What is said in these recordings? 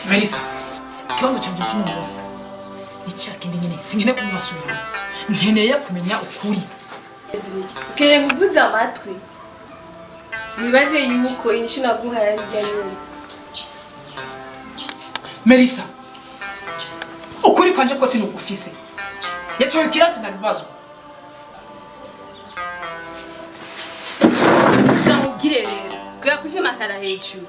Melissa, ikibazo canje cy'uno munsi icyakindi nyine singene kumwasubira nkeneye kumenya ukuri. Ukeneye kuvuza amatwi nibaze yuko inyishu naguhaye ari ryari. Melissa, ukuri kwanje kose nugufise yacoye kirasi na bibazo. Nzamubwire rero kuya kuzima Narahenzwe.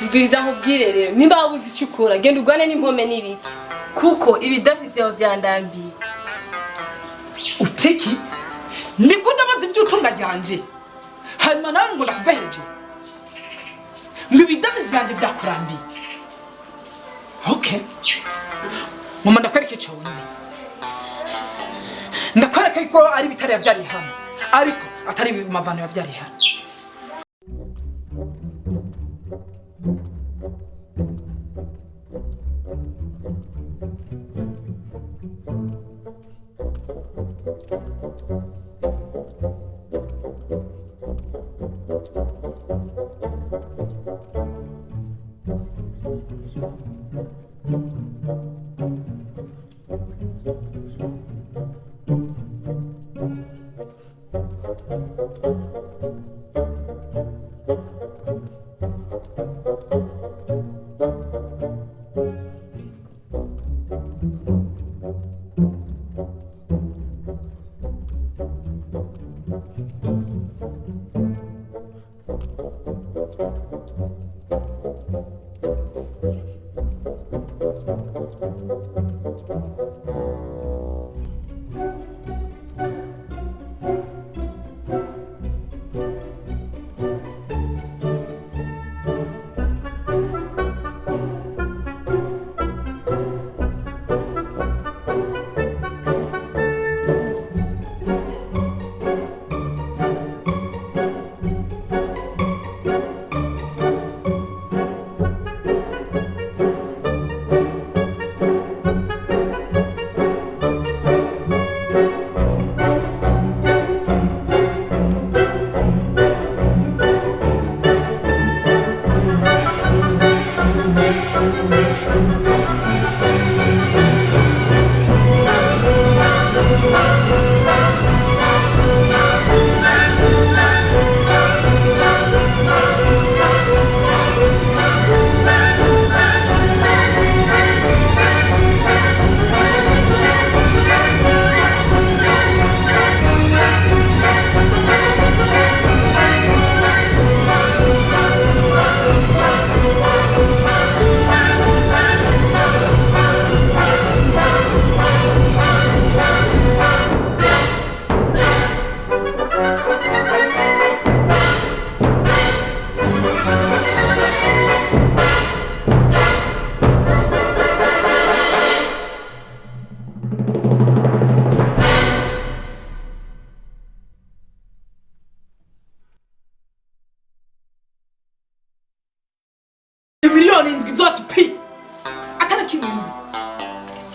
Mviriza nkubwire rero nimba wabuze icyo ukora genda ugwane n'impome n'ibiti kuko ibidafise aho byandambiye. Uteki niko ndabaza ivy'utunga ryanje hanyuma nawe ngo ndakuva hejuru ngo ibidavi vyanje vyakurambiye. Okay, mama ndakwereka ico wumva, ndakwereka ko ari bitari yavyari hano ariko atari mavano yavyari hano. Miliyoni indwi zose pi atana kimenzi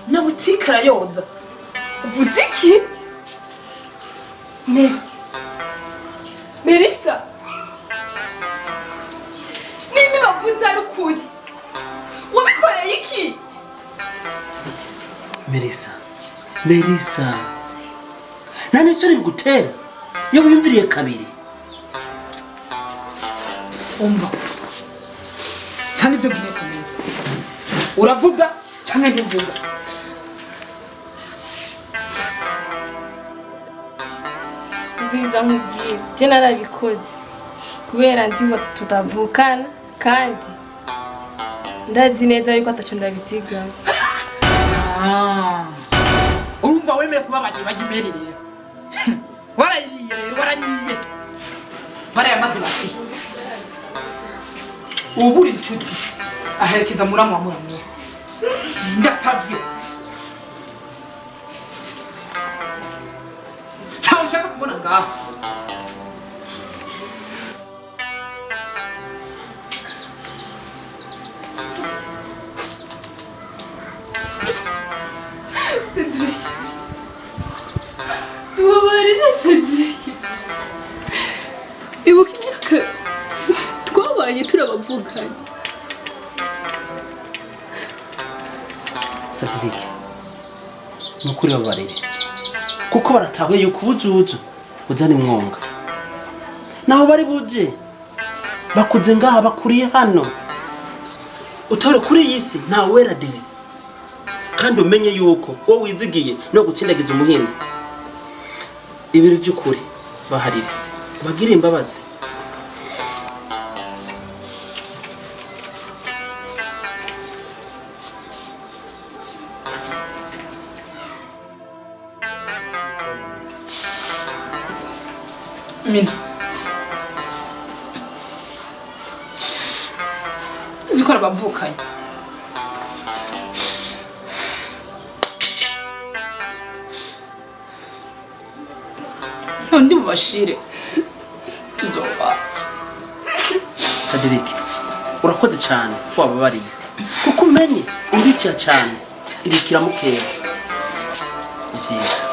na butika rayoza Butiki? Melissa. Nimi bavuze ari ukuri. Wabikoreye iki? Melissa. Nani sori bigutera? Yo wimviriye kabiri. Umva. Kandi vyo gine kumenya. Uravuga cyangwa ntivuga? Mviriza nkubwira, je narabikoze. Kubera nzi ngo tutavukana kandi ndazi neza yuko ataco ndabitiga. Urumva wemeye kuba bagimerereye. Warayiriye rero waraniye. Barayamaze bati. Uburi inshuti aherekeza muramu wa muramu. Ndasavye. Ntawe ushaka kubona ngaho. Cedric. Tubabarire Cedric. Ibuka imyaka twabanye turabavukanye. Sadirike nukuri babarire kuko baratahuye yuko ubujuju uzana imwonga naho bari buje bakuze ngaha bakuriye hano utore kuri iyi si nta wera dere kandi umenye yuko wowe wizigiye no gutsindagiza umuhini ibiri by'ukuri baharire bagire imbabazi. Mina zikora bavukanye none mubashire tuzoba. Sadirike urakoze cyane wababariye kuko umenye urikiya cyane irikira mukera. Ni byiza.